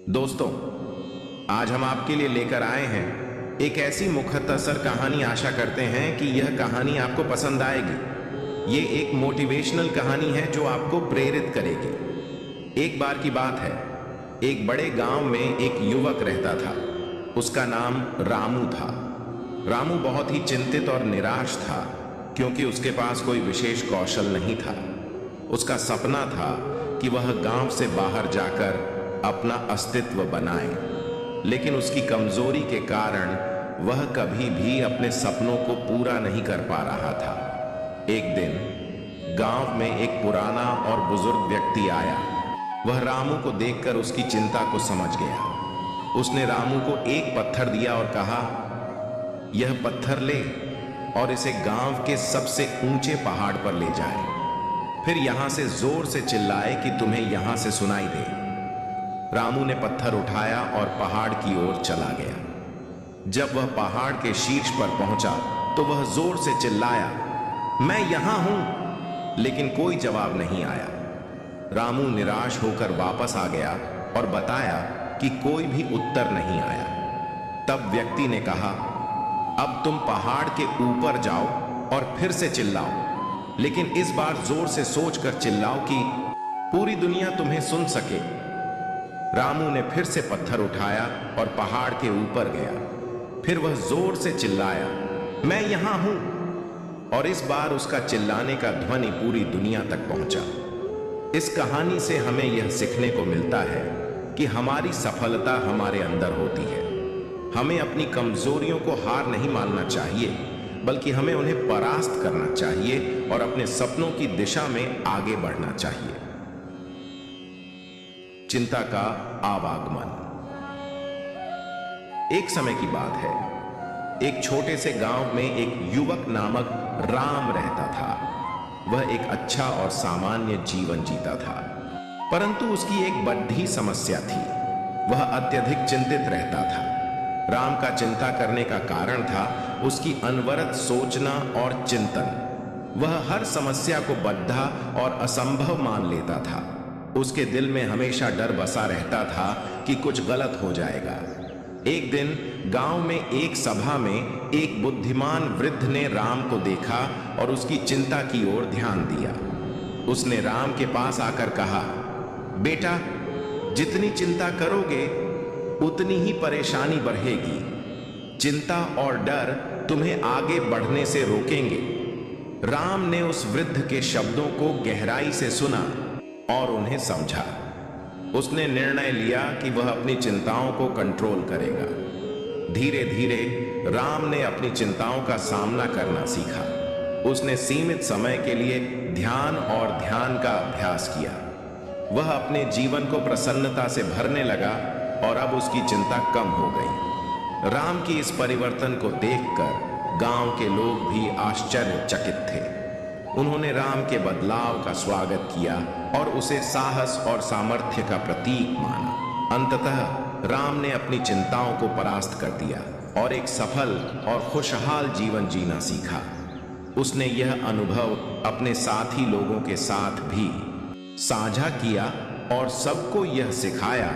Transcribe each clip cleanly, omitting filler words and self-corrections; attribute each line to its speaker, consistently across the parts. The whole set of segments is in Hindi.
Speaker 1: दोस्तों, आज हम आपके लिए लेकर आए हैं एक ऐसी मुख्तसर कहानी। आशा करते हैं कि यह कहानी आपको पसंद आएगी। ये एक मोटिवेशनल कहानी है जो आपको प्रेरित करेगी। एक बार की बात है, एक बड़े गांव में एक युवक रहता था। उसका नाम रामू था। रामू बहुत ही चिंतित और निराश था क्योंकि उसके पास कोई विशेष कौशल नहीं था। उसका सपना था कि वह गांव से बाहर जाकर अपना अस्तित्व बनाए, लेकिन उसकी कमजोरी के कारण वह कभी भी अपने सपनों को पूरा नहीं कर पा रहा था। एक दिन गांव में एक पुराना और बुजुर्ग व्यक्ति आया। वह रामू को देखकर उसकी चिंता को समझ गया। उसने रामू को एक पत्थर दिया और कहा, यह पत्थर ले और इसे गांव के सबसे ऊंचे पहाड़ पर ले जाए। फिर यहां से जोर से चिल्लाए कि तुम्हें यहां से सुनाई दे। रामू ने पत्थर उठाया और पहाड़ की ओर चला गया। जब वह पहाड़ के शीर्ष पर पहुंचा तो वह जोर से चिल्लाया, मैं यहां हूं, लेकिन कोई जवाब नहीं आया। रामू निराश होकर वापस आ गया और बताया कि कोई भी उत्तर नहीं आया। तब व्यक्ति ने कहा, अब तुम पहाड़ के ऊपर जाओ और फिर से चिल्लाओ, लेकिन इस बार जोर से सोचकर चिल्लाओ कि पूरी दुनिया तुम्हें सुन सके। रामू ने फिर से पत्थर उठाया और पहाड़ के ऊपर गया। फिर वह जोर से चिल्लाया, मैं यहां हूं, और इस बार उसका चिल्लाने का ध्वनि पूरी दुनिया तक पहुंचा। इस कहानी से हमें यह सीखने को मिलता है कि हमारी सफलता हमारे अंदर होती है। हमें अपनी कमजोरियों को हार नहीं मानना चाहिए, बल्कि हमें उन्हें परास्त करना चाहिए और अपने सपनों की दिशा में आगे बढ़ना चाहिए। चिंता का आवागमन। एक समय की बात है, एक छोटे से गांव में एक युवक नामक राम रहता था। वह एक अच्छा और सामान्य जीवन जीता था, परंतु उसकी एक बड़ी समस्या थी। वह अत्यधिक चिंतित रहता था। राम का चिंता करने का कारण था उसकी अनवरत सोचना और चिंतन। वह हर समस्या को बद्धा और असंभव मान लेता था। उसके दिल में हमेशा डर बसा रहता था कि कुछ गलत हो जाएगा। एक दिन गांव में एक सभा में एक बुद्धिमान वृद्ध ने राम को देखा और उसकी चिंता की ओर ध्यान दिया। उसने राम के पास आकर कहा, बेटा, जितनी चिंता करोगे उतनी ही परेशानी बढ़ेगी। चिंता और डर तुम्हें आगे बढ़ने से रोकेंगे। राम ने उस वृद्ध के शब्दों को गहराई से सुना और उन्हें समझा। उसने निर्णय लिया कि वह अपनी चिंताओं को कंट्रोल करेगा। धीरे धीरे राम ने अपनी चिंताओं का सामना करना सीखा। उसने सीमित समय के लिए ध्यान और ध्यान का अभ्यास किया। वह अपने जीवन को प्रसन्नता से भरने लगा और अब उसकी चिंता कम हो गई। राम की इस परिवर्तन को देखकर गांव के लोग भी आश्चर्यचकित थे। उन्होंने राम के बदलाव का स्वागत किया और उसे साहस और सामर्थ्य का प्रतीक माना। अंततः राम ने अपनी चिंताओं को परास्त कर दिया और एक सफल और खुशहाल जीवन जीना सीखा। उसने यह अनुभव अपने साथी लोगों के साथ भी साझा किया और सबको यह सिखाया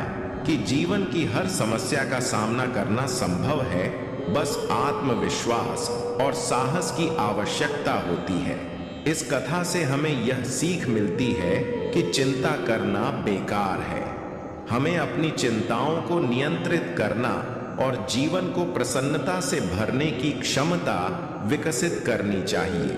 Speaker 1: कि जीवन की हर समस्या का सामना करना संभव है, बस आत्मविश्वास और साहस की आवश्यकता होती है। इस कथा से हमें यह सीख मिलती है कि चिंता करना बेकार है। हमें अपनी चिंताओं को नियंत्रित करना और जीवन को प्रसन्नता से भरने की क्षमता विकसित करनी चाहिए।